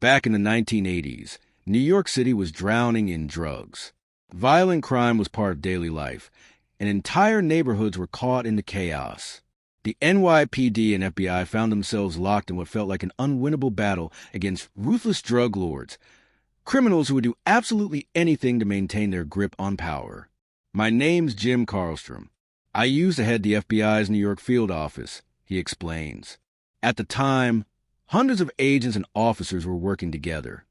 Back in the 1980s, New York City was drowning in drugs. Violent crime was part of daily life, and entire neighborhoods were caught in the chaos. The NYPD and FBI found themselves locked in what felt like an unwinnable battle against ruthless drug lords, criminals who would do absolutely anything to maintain their grip on power. My name's Jim Carlstrom. I used to head the FBI's New York field office, he explains. At the time, hundreds of agents and officers were working together,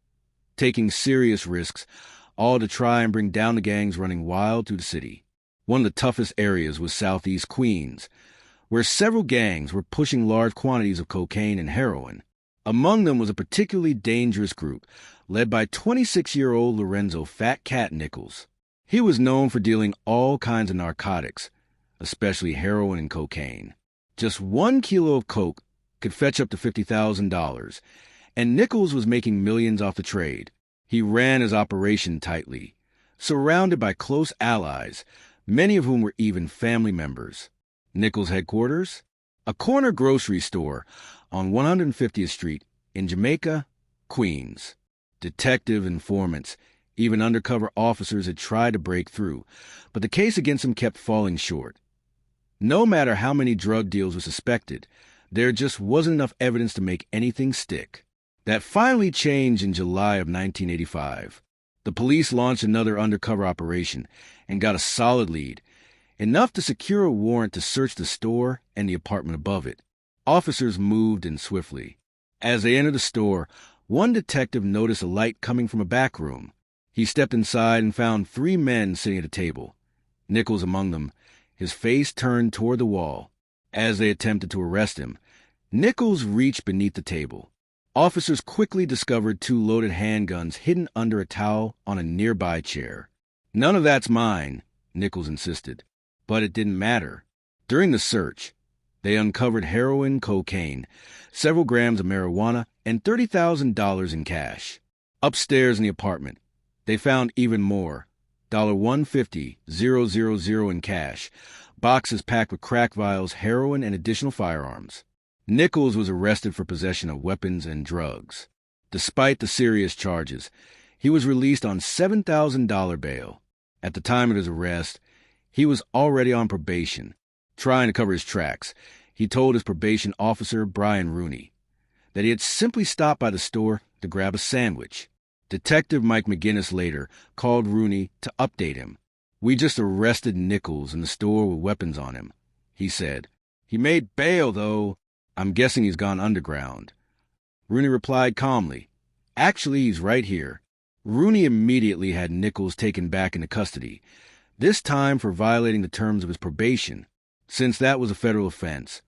taking serious risks, all to try and bring down the gangs running wild through the city. One of the toughest areas was Southeast Queens, where several gangs were pushing large quantities of cocaine and heroin. Among them was a particularly dangerous group, led by 26-year-old Lorenzo Fat Cat Nichols. He was known for dealing all kinds of narcotics, especially heroin and cocaine. Just 1 kilo of coke could fetch up to $50,000, and Nichols was making millions off the trade. He ran his operation tightly, surrounded by close allies, many of whom were even family members. Nichols' headquarters? A corner grocery store on 150th Street in Jamaica, Queens. Detective informants, even undercover officers had tried to break through, but the case against him kept falling short. No matter how many drug deals were suspected, there just wasn't enough evidence to make anything stick. That finally changed in July of 1985. The police launched another undercover operation and got a solid lead, enough to secure a warrant to search the store and the apartment above it. Officers moved in swiftly. As they entered the store, one detective noticed a light coming from a back room. He stepped inside and found 3 men sitting at a table, Nichols among them, his face turned toward the wall. As they attempted to arrest him, Nichols reached beneath the table. Officers quickly discovered 2 loaded handguns hidden under a towel on a nearby chair. "None of that's mine," Nichols insisted. But it didn't matter. During the search, they uncovered heroin, cocaine, several grams of marijuana, and $30,000 in cash. Upstairs in the apartment, they found even more, $150,000 in cash, boxes packed with crack vials, heroin, and additional firearms. Nichols was arrested for possession of weapons and drugs. Despite the serious charges, he was released on $7,000 bail. At the time of his arrest, he was already on probation. Trying to cover his tracks, he told his probation officer, Brian Rooney, that he had simply stopped by the store to grab a sandwich. Detective Mike McGinnis later called Rooney to update him. "We just arrested Nichols in the store with weapons on him," he said. "He made bail, though. I'm guessing he's gone underground." Rooney replied calmly, "Actually, he's right here." Rooney immediately had Nichols taken back into custody, this time for violating the terms of his probation. Since that was a federal offense,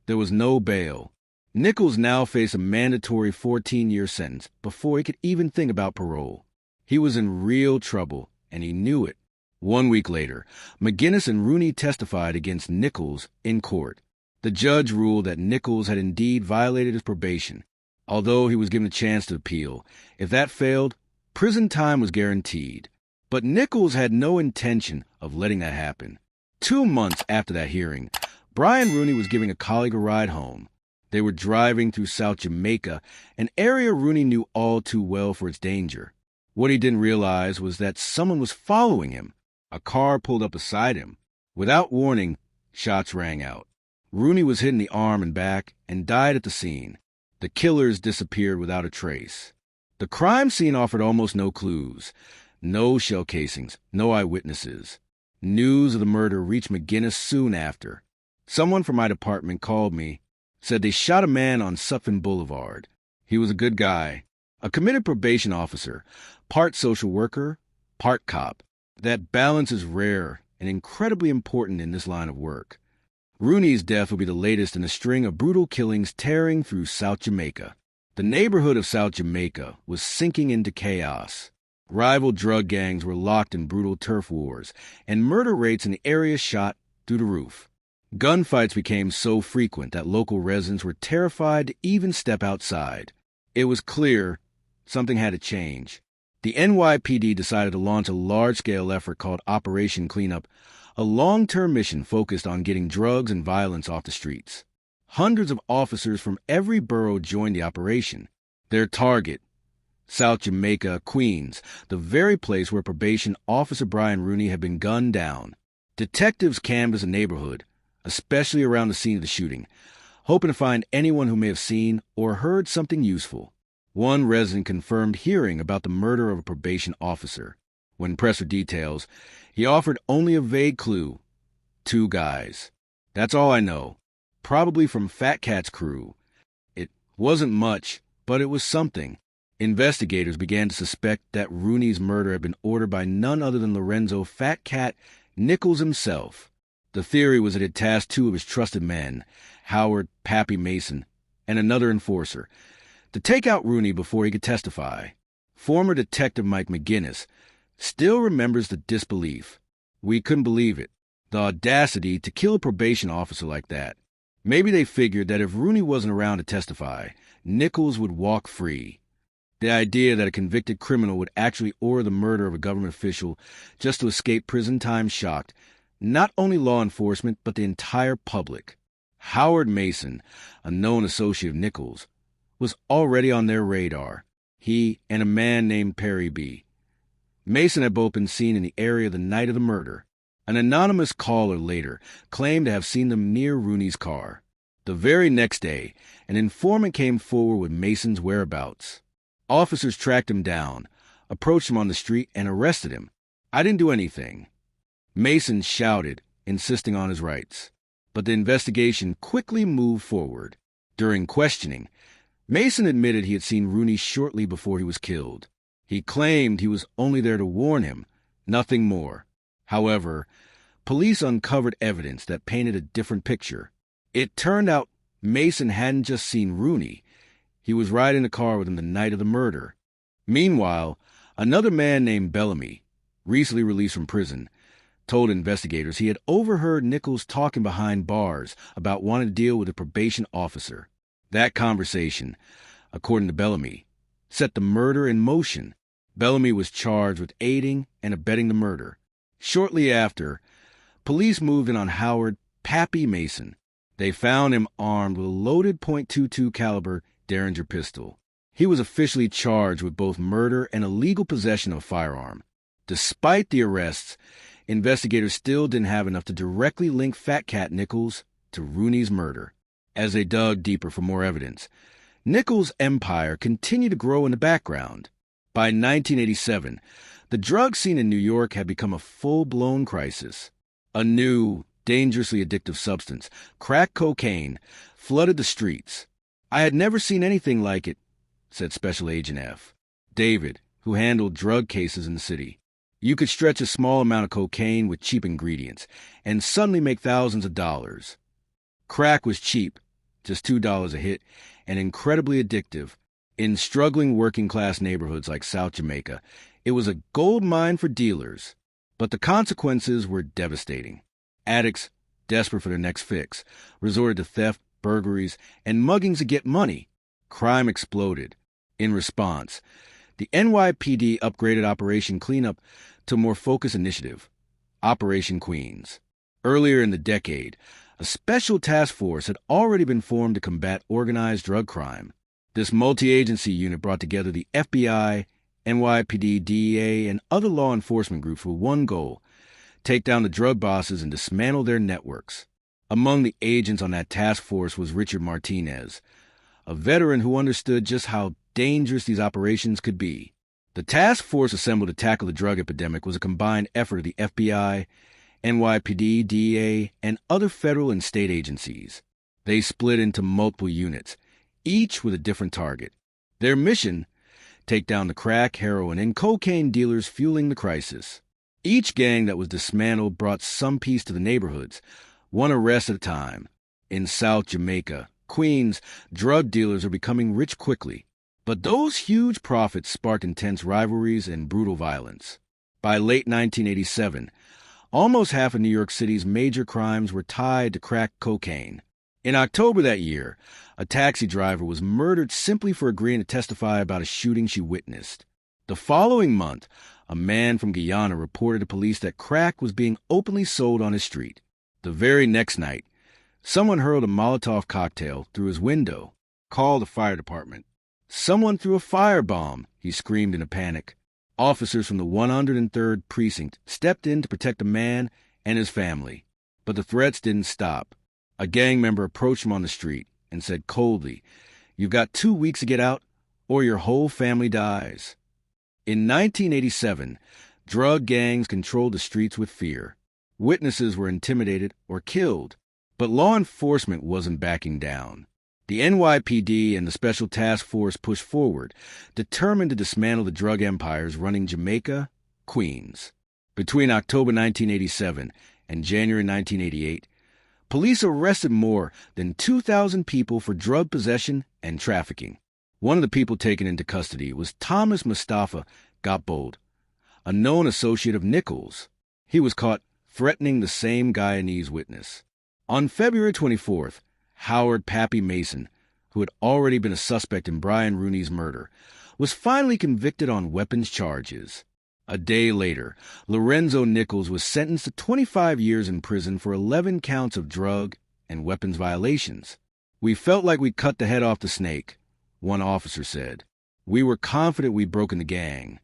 there was no bail. Nichols now faced a mandatory 14-year sentence before he could even think about parole. He was in real trouble, and he knew it. 1 week later, McGinnis and Rooney testified against Nichols in court. The judge ruled that Nichols had indeed violated his probation, although he was given a chance to appeal. If that failed, prison time was guaranteed. But Nichols had no intention of letting that happen. 2 months after that hearing, Brian Rooney was giving a colleague a ride home. They were driving through South Jamaica, an area Rooney knew all too well for its danger. What he didn't realize was that someone was following him. A car pulled up beside him. Without warning, shots rang out. Rooney was hit in the arm and back and died at the scene. The killers disappeared without a trace. The crime scene offered almost no clues. No shell casings, no eyewitnesses. News of the murder reached McGinnis soon after. Someone from my department called me, said they shot a man on Sutphin Boulevard. He was a good guy, a committed probation officer, part social worker, part cop. That balance is rare and incredibly important in this line of work. Rooney's death will be the latest in a string of brutal killings tearing through South Jamaica. The neighborhood of South Jamaica was sinking into chaos. Rival drug gangs were locked in brutal turf wars, and murder rates in the area shot through the roof. Gunfights became so frequent that local residents were terrified to even step outside. It was clear something had to change. The NYPD decided to launch a large-scale effort called Operation Cleanup, a long-term mission focused on getting drugs and violence off the streets. Hundreds of officers from every borough joined the operation. Their target, South Jamaica, Queens, the very place where probation officer Brian Rooney had been gunned down. Detectives canvassed the neighborhood, especially around the scene of the shooting, hoping to find anyone who may have seen or heard something useful. One resident confirmed hearing about the murder of a probation officer. When pressed for details, he offered only a vague clue: 2 guys. That's all I know. Probably from Fat Cat's crew. It wasn't much, but it was something. Investigators began to suspect that Rooney's murder had been ordered by none other than Lorenzo Fat Cat Nichols himself. The theory was that it tasked 2 of his trusted men, Howard Pappy Mason and another enforcer, to take out Rooney before he could testify. Former Detective Mike McGinnis still remembers the disbelief. We couldn't believe it. The audacity to kill a probation officer like that. Maybe they figured that if Rooney wasn't around to testify, Nichols would walk free. The idea that a convicted criminal would actually order the murder of a government official just to escape prison time shocked not only law enforcement but the entire public. Howard Mason, a known associate of Nichols, was already on their radar. He and a man named Perry B. Mason had both been seen in the area the night of the murder. An anonymous caller later claimed to have seen them near Rooney's car. The very next day, an informant came forward with Mason's whereabouts. Officers tracked him down, approached him on the street, and arrested him. "I didn't do anything," Mason shouted, insisting on his rights. But the investigation quickly moved forward. During questioning, Mason admitted he had seen Rooney shortly before he was killed. He claimed he was only there to warn him, nothing more. However, police uncovered evidence that painted a different picture. It turned out Mason hadn't just seen Rooney. He was riding the car with him the night of the murder. Meanwhile, another man named Bellamy, recently released from prison, told investigators he had overheard Nichols talking behind bars about wanting to deal with a probation officer. That conversation, according to Bellamy, set the murder in motion. Bellamy was charged with aiding and abetting the murder. Shortly after, police moved in on Howard Pappy Mason. They found him armed with a loaded .22 caliber Derringer pistol. He was officially charged with both murder and illegal possession of a firearm. Despite the arrests, investigators still didn't have enough to directly link Fat Cat Nichols to Rooney's murder. As they dug deeper for more evidence, Nichols' empire continued to grow in the background. By 1987, the drug scene in New York had become a full-blown crisis. A new, dangerously addictive substance, crack cocaine, flooded the streets. "I had never seen anything like it," said Special Agent F. David, who handled drug cases in the city. "You could stretch a small amount of cocaine with cheap ingredients and suddenly make thousands of dollars." Crack was cheap, just $2 a hit, and incredibly addictive. In struggling working-class neighborhoods like South Jamaica, it was a gold mine for dealers. But the consequences were devastating. Addicts, desperate for their next fix, resorted to theft, burglaries, and muggings to get money. Crime exploded. In response, the NYPD upgraded Operation Cleanup to a more focused initiative, Operation Queens. Earlier in the decade, a special task force had already been formed to combat organized drug crime. This multi-agency unit brought together the FBI, NYPD, DEA, and other law enforcement groups with one goal: take down the drug bosses and dismantle their networks. Among the agents on that task force was Richard Martinez, a veteran who understood just how dangerous these operations could be. The task force assembled to tackle the drug epidemic was a combined effort of the FBI, NYPD, DEA, and other federal and state agencies. They split into multiple units, each with a different target. Their mission: take down the crack, heroin, and cocaine dealers fueling the crisis. Each gang that was dismantled brought some peace to the neighborhoods, one arrest at a time. In South Jamaica, Queens, drug dealers are becoming rich quickly. But those huge profits sparked intense rivalries and brutal violence. By late 1987, almost half of New York City's major crimes were tied to crack cocaine. In October that year, a taxi driver was murdered simply for agreeing to testify about a shooting she witnessed. The following month, a man from Guyana reported to police that crack was being openly sold on his street. The very next night, someone hurled a Molotov cocktail through his window. "Call the fire department," "Someone threw a firebomb," he screamed in a panic. Officers from the 103rd Precinct stepped in to protect the man and his family. But the threats didn't stop. A gang member approached him on the street and said coldly, "You've got 2 weeks to get out, or your whole family dies." In 1987, drug gangs controlled the streets with fear. Witnesses were intimidated or killed, but law enforcement wasn't backing down. The NYPD and the Special Task Force pushed forward, determined to dismantle the drug empires running Jamaica, Queens. Between October 1987 and January 1988, police arrested more than 2,000 people for drug possession and trafficking. One of the people taken into custody was Thomas Mustafa Gotbold, a known associate of Nichols. He was caught threatening the same Guyanese witness. On February 24th, Howard Pappy Mason, who had already been a suspect in Brian Rooney's murder, was finally convicted on weapons charges. A day later, Lorenzo Nichols was sentenced to 25 years in prison for 11 counts of drug and weapons violations. "We felt like we cut the head off the snake," one officer said. "We were confident we'd broken the gang."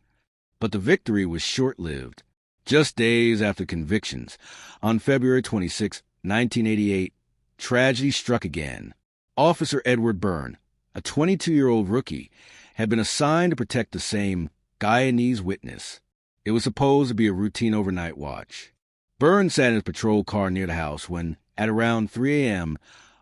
But the victory was short-lived. Just days after convictions, on February 26, 1988, tragedy struck again. Officer Edward Byrne, a 22-year-old rookie, had been assigned to protect the same Guyanese witness. It was supposed to be a routine overnight watch. Byrne sat in his patrol car near the house when, at around 3 a.m.,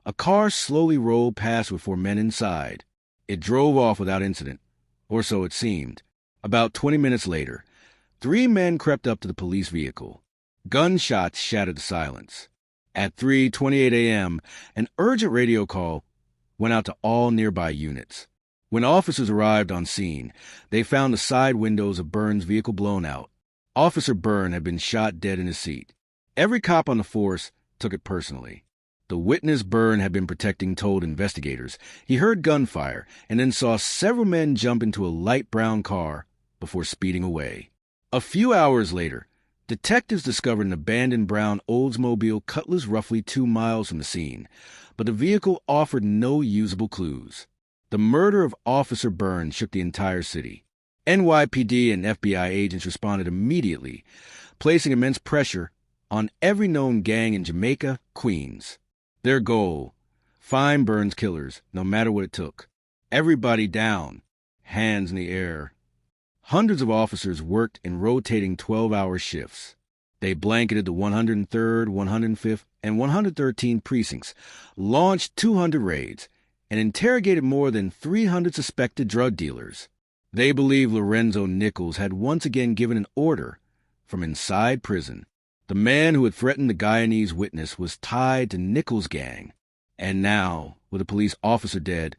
a car slowly rolled past with 4 men inside. It drove off without incident, or so it seemed. About 20 minutes later, 3 men crept up to the police vehicle. Gunshots shattered the silence. At 3:28 a.m., an urgent radio call went out to all nearby units. When officers arrived on scene, they found the side windows of Byrne's vehicle blown out. Officer Byrne had been shot dead in his seat. Every cop on the force took it personally. The witness Byrne had been protecting told investigators he heard gunfire and then saw several men jump into a light brown car before speeding away. A few hours later, detectives discovered an abandoned brown Oldsmobile Cutlass roughly 2 miles from the scene, but the vehicle offered no usable clues. The murder of Officer Byrne shook the entire city. NYPD and FBI agents responded immediately, placing immense pressure on every known gang in Jamaica, Queens. Their goal: find Byrne's killers, no matter what it took. Everybody down, hands in the air. Hundreds of officers worked in rotating 12-hour shifts. They blanketed the 103rd, 105th, and 113th precincts, launched 200 raids, and interrogated more than 300 suspected drug dealers. They believed Lorenzo Nichols had once again given an order from inside prison. The man who had threatened the Guyanese witness was tied to Nichols' gang. And now, with a police officer dead,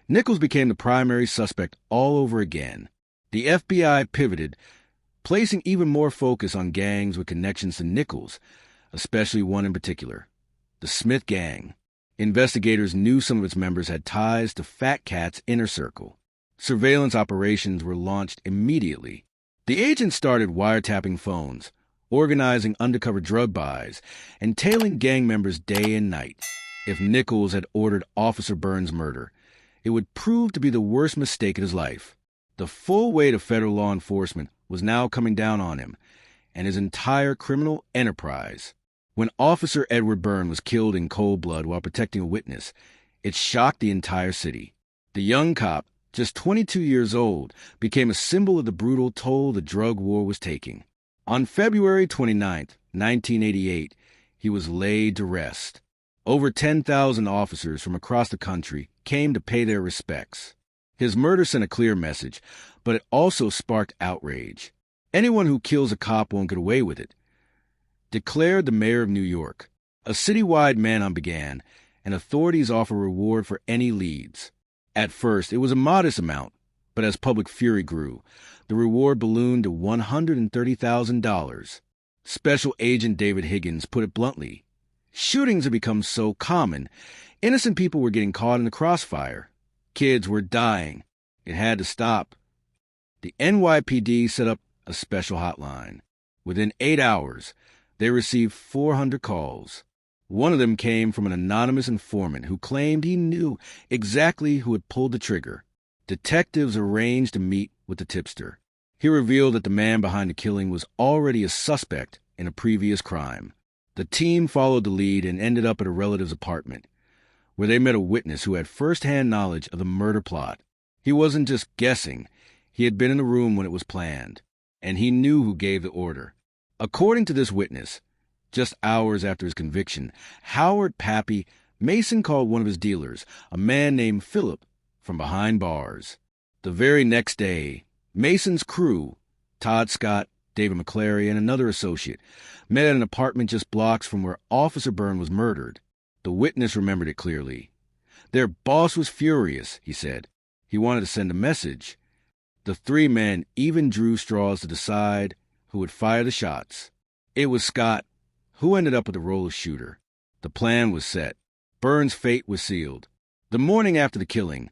Nichols became the primary suspect all over again. The FBI pivoted, placing even more focus on gangs with connections to Nichols, especially one in particular, the Smith Gang. Investigators knew some of its members had ties to Fat Cat's inner circle. Surveillance operations were launched immediately. The agents started wiretapping phones, organizing undercover drug buys, and tailing gang members day and night. If Nichols had ordered Officer Byrne's murder, it would prove to be the worst mistake of his life. The full weight of federal law enforcement was now coming down on him and his entire criminal enterprise. When Officer Edward Byrne was killed in cold blood while protecting a witness, it shocked the entire city. The young cop, just 22 years old, became a symbol of the brutal toll the drug war was taking. On February 29, 1988, he was laid to rest. Over 10,000 officers from across the country came to pay their respects. His murder sent a clear message, but it also sparked outrage. "Anyone who kills a cop won't get away with it," declared the mayor of New York. A citywide manhunt began, and authorities offered a reward for any leads. At first, it was a modest amount, but as public fury grew, the reward ballooned to $130,000. Special Agent David Higgins put it bluntly: shootings had become so common, innocent people were getting caught in the crossfire. Kids were dying. It had to stop. The NYPD set up a special hotline. Within 8 hours, they received 400 calls. One of them came from an anonymous informant who claimed he knew exactly who had pulled the trigger. Detectives arranged to meet with the tipster. He revealed that the man behind the killing was already a suspect in a previous crime. The team followed the lead and ended up at a relative's apartment, where they met a witness who had first-hand knowledge of the murder plot. He wasn't just guessing. He had been in the room when it was planned, and he knew who gave the order. According to this witness, just hours after his conviction, Howard Pappy, Mason called one of his dealers, a man named Philip, from behind bars. The very next day, Mason's crew, Todd Scott, David McClary, and another associate, met at an apartment just blocks from where Officer Byrne was murdered. The witness remembered it clearly. Their boss was furious, he said. He wanted to send a message. The three men even drew straws to decide who would fire the shots. It was Scott, who ended up with the role of shooter. The plan was set. Byrne's fate was sealed. The morning after the killing,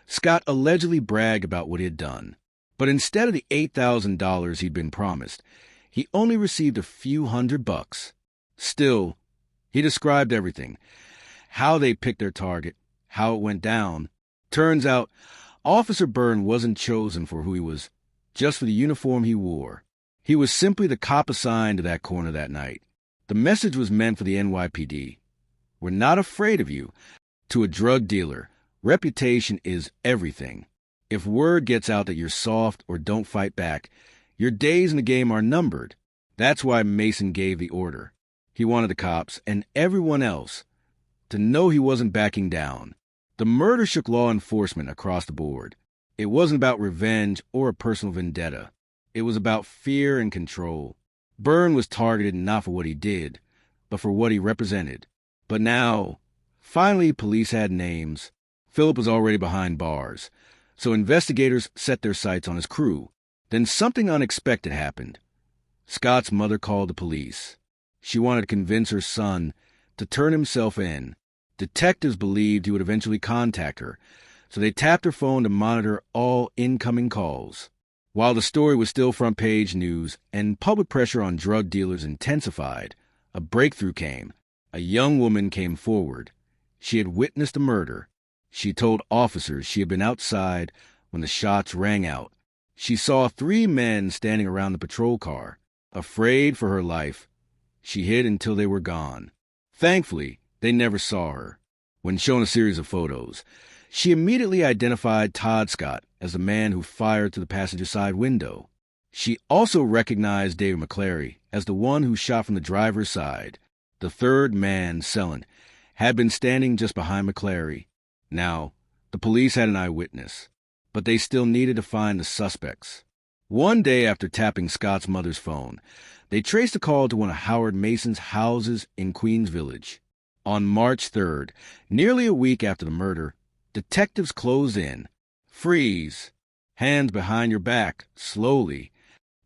Scott allegedly bragged about what he had done. But instead of the $8,000 he'd been promised, he only received a few $100. Still, he described everything. How they picked their target, how it went down. Turns out, Officer Byrne wasn't chosen for who he was, just for the uniform he wore. He was simply the cop assigned to that corner that night. The message was meant for the NYPD. We're not afraid of you. To a drug dealer, reputation is everything. If word gets out that you're soft or don't fight back, your days in the game are numbered. That's why Mason gave the order. He wanted the cops and everyone else to know he wasn't backing down. The murder shook law enforcement across the board. It wasn't about revenge or a personal vendetta. It was about fear and control. Byrne was targeted not for what he did, but for what he represented. But now, finally, police had names. Philip was already behind bars, so investigators set their sights on his crew. Then something unexpected happened. Scott's mother called the police. She wanted to convince her son to turn himself in. Detectives believed he would eventually contact her, so they tapped her phone to monitor all incoming calls. While the story was still front-page news and public pressure on drug dealers intensified, a breakthrough came. A young woman came forward. She had witnessed the murder. She told officers she had been outside when the shots rang out. She saw three men standing around the patrol car. Afraid for her life, she hid until they were gone. Thankfully, they never saw her. When shown a series of photos, she immediately identified Todd Scott as the man who fired through the passenger side window. She also recognized David McClary as the one who shot from the driver's side. The third man, Selland, had been standing just behind McClary. Now, the police had an eyewitness, but they still needed to find the suspects. One day after tapping Scott's mother's phone, they traced a call to one of Howard Mason's houses in Queens Village. On March 3rd, nearly a week after the murder, detectives closed in. Freeze! Hands behind your back, slowly.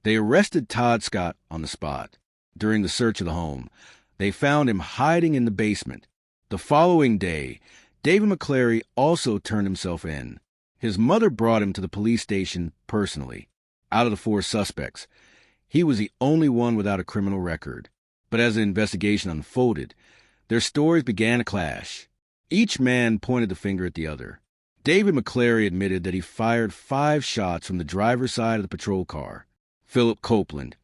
They arrested Todd Scott on the spot. During the search of the home, they found him hiding in the basement. The following day, David McClary also turned himself in. His mother brought him to the police station personally. Out of the four suspects, he was the only one without a criminal record. But as the investigation unfolded, their stories began to clash. Each man pointed the finger at the other. David McClary admitted that he fired 5 shots from the driver's side of the patrol car. Philip Copeland,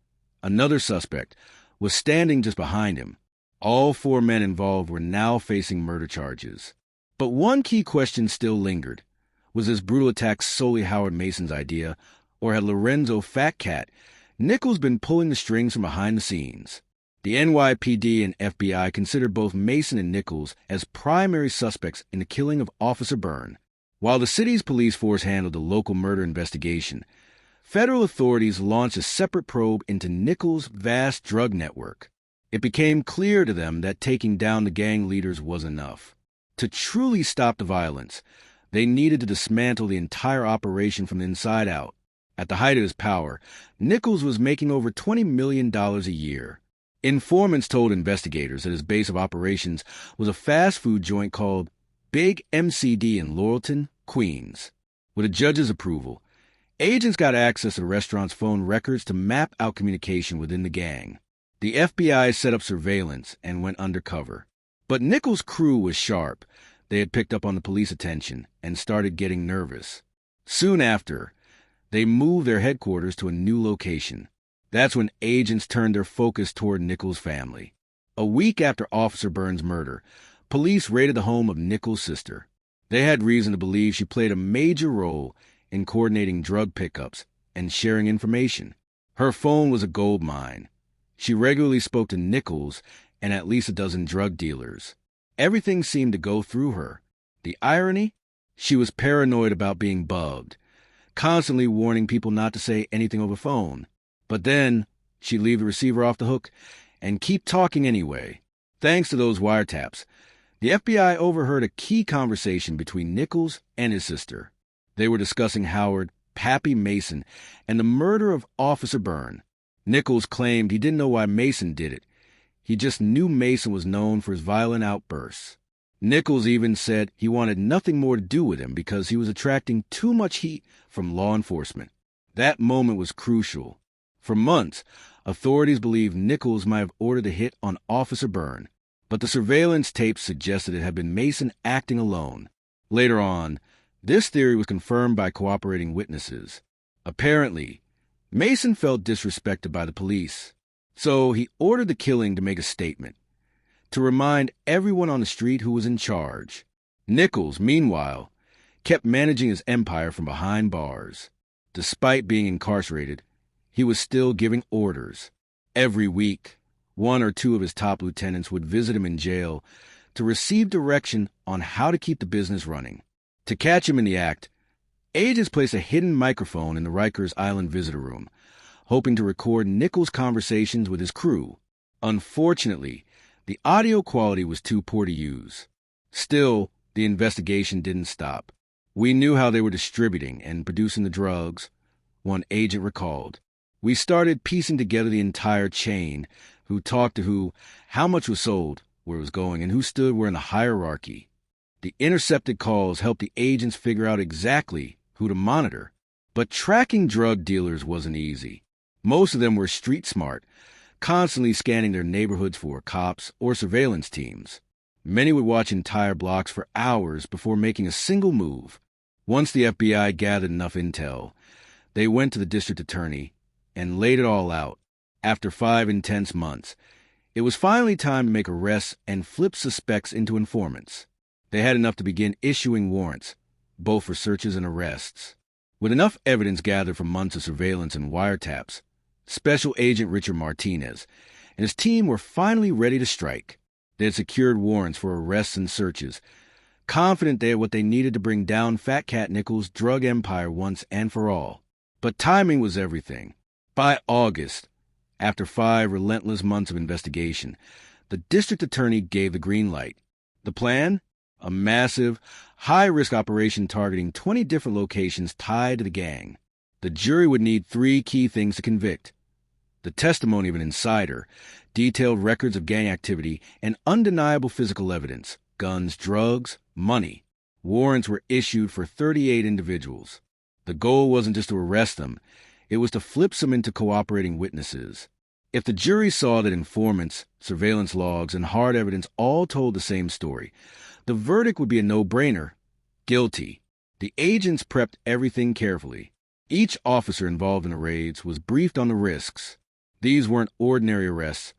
another suspect, was standing just behind him. All 4 men involved were now facing murder charges. But one key question still lingered. Was this brutal attack solely Howard Mason's idea, or had Lorenzo Fat Cat Nichols been pulling the strings from behind the scenes? The NYPD and FBI considered both Mason and Nichols as primary suspects in the killing of Officer Byrne. While the city's police force handled the local murder investigation, federal authorities launched a separate probe into Nichols' vast drug network. It became clear to them that taking down the gang leaders was enough. To truly stop the violence, they needed to dismantle the entire operation from the inside out. At the height of his power, Nichols was making over $20 million a year. Informants told investigators that his base of operations was a fast food joint called Big MCD in Laurelton, Queens. With a judge's approval, agents got access to the restaurant's phone records to map out communication within the gang. The FBI set up surveillance and went undercover. But Nichols' crew was sharp. They had picked up on the police attention and started getting nervous. Soon after, they moved their headquarters to a new location. That's when agents turned their focus toward Nichols' family. A week after Officer Burns' murder, police raided the home of Nichols' sister. They had reason to believe she played a major role in coordinating drug pickups and sharing information. Her phone was a gold mine. She regularly spoke to Nichols and at least a dozen drug dealers. Everything seemed to go through her. The irony? She was paranoid about being bugged, constantly warning people not to say anything over phone. But then, she'd leave the receiver off the hook and keep talking anyway. Thanks to those wiretaps, the FBI overheard a key conversation between Nichols and his sister. They were discussing Howard, Pappy Mason, and the murder of Officer Byrne. Nichols claimed he didn't know why Mason did it. He just knew Mason was known for his violent outbursts. Nichols even said he wanted nothing more to do with him because he was attracting too much heat from law enforcement. That moment was crucial. For months, authorities believed Nichols might have ordered a hit on Officer Byrne, but the surveillance tapes suggested it had been Mason acting alone. Later on, this theory was confirmed by cooperating witnesses. Apparently, Mason felt disrespected by the police, so he ordered the killing to make a statement, to remind everyone on the street who was in charge. Nichols, meanwhile, kept managing his empire from behind bars. Despite being incarcerated, he was still giving orders. Every week, one or two of his top lieutenants would visit him in jail to receive direction on how to keep the business running. To catch him in the act, agents placed a hidden microphone in the Rikers Island visitor room, hoping to record Nichols' conversations with his crew. Unfortunately, the audio quality was too poor to use. Still, the investigation didn't stop. We knew how they were distributing and producing the drugs, one agent recalled. We started piecing together the entire chain, who talked to who, how much was sold, where it was going, and who stood where in the hierarchy. The intercepted calls helped the agents figure out exactly who to monitor. But tracking drug dealers wasn't easy. Most of them were street smart, constantly scanning their neighborhoods for cops or surveillance teams. Many would watch entire blocks for hours before making a single move. Once the FBI gathered enough intel, they went to the district attorney and laid it all out. After 5 intense months, it was finally time to make arrests and flip suspects into informants. They had enough to begin issuing warrants, both for searches and arrests. With enough evidence gathered from months of surveillance and wiretaps, Special Agent Richard Martinez and his team were finally ready to strike. They had secured warrants for arrests and searches, confident they had what they needed to bring down Fat Cat Nichols' drug empire once and for all. But timing was everything. By August, after 5 relentless months of investigation, the district attorney gave the green light. The plan? A massive, high-risk operation targeting 20 different locations tied to the gang. The jury would need 3 key things to convict: the testimony of an insider, detailed records of gang activity, and undeniable physical evidence: guns, drugs, money. Warrants were issued for 38 individuals. The goal wasn't just to arrest them, it was to flip some into cooperating witnesses. If the jury saw that informants, surveillance logs, and hard evidence all told the same story, the verdict would be a no-brainer: guilty. The agents prepped everything carefully. Each officer involved in the raids was briefed on the risks. These weren't ordinary arrests.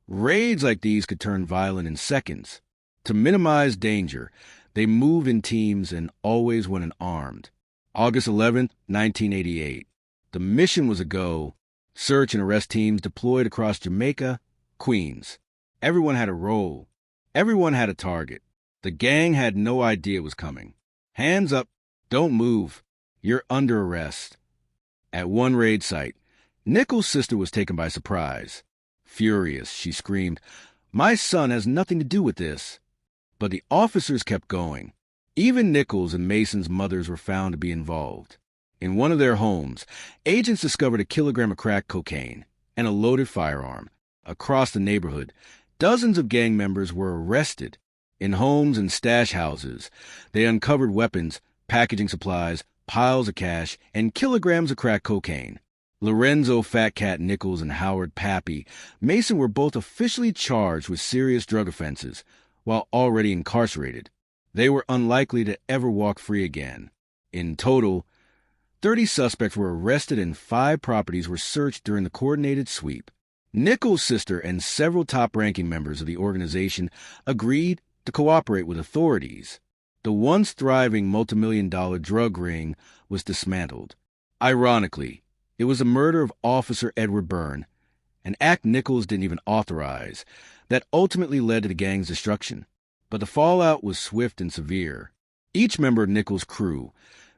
Raids like these could turn violent in seconds. To minimize danger, they moved in teams and always went armed. August 11, 1988. The mission was a go. Search and arrest teams deployed across Jamaica, Queens. Everyone had a role. Everyone had a target. The gang had no idea it was coming. Hands up, don't move. You're under arrest. At one raid site, Nichols' sister was taken by surprise. Furious, she screamed, "My son has nothing to do with this." But the officers kept going. Even Nichols and Mason's mothers were found to be involved. In one of their homes, agents discovered a kilogram of crack cocaine and a loaded firearm. Across the neighborhood, dozens of gang members were arrested. In homes and stash houses, they uncovered weapons, packaging supplies, piles of cash, and kilograms of crack cocaine. Lorenzo Fat Cat Nichols and Howard Pappy Mason were both officially charged with serious drug offenses, while already incarcerated. They were unlikely to ever walk free again. In total, 30 suspects were arrested and 5 properties were searched during the coordinated sweep. Nichols' sister and several top-ranking members of the organization agreed to cooperate with authorities. The once thriving multimillion-dollar drug ring was dismantled. Ironically, it was the murder of Officer Edward Byrne, an act Nichols didn't even authorize, that ultimately led to the gang's destruction. But the fallout was swift and severe. Each member of Nichols' crew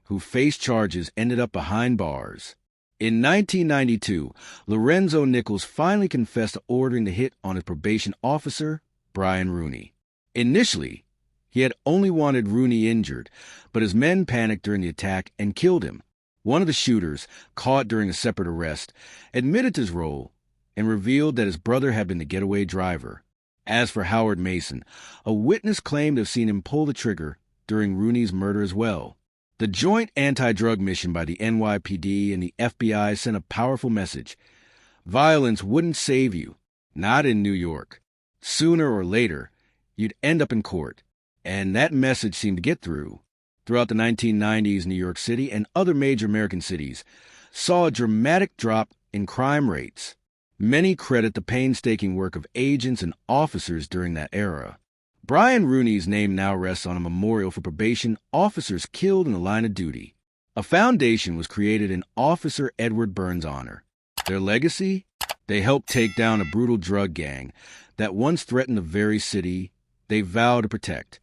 who faced charges ended up behind bars. In 1992, Lorenzo Nichols finally confessed to ordering the hit on his probation officer, Brian Rooney. Initially, he had only wanted Rooney injured, but his men panicked during the attack and killed him. One of the shooters, caught during a separate arrest, admitted to his role and revealed that his brother had been the getaway driver. As for Howard Mason, a witness claimed to have seen him pull the trigger during Rooney's murder as well. The joint anti-drug mission by the NYPD and the FBI sent a powerful message. Violence wouldn't save you, not in New York. Sooner or later, you'd end up in court. And that message seemed to get through. Throughout the 1990s, New York City and other major American cities saw a dramatic drop in crime rates. Many credit the painstaking work of agents and officers during that era. Brian Rooney's name now rests on a memorial for probation officers killed in the line of duty. A foundation was created in Officer Edward Byrne's honor. Their legacy? They helped take down a brutal drug gang that once threatened the very city they vowed to protect.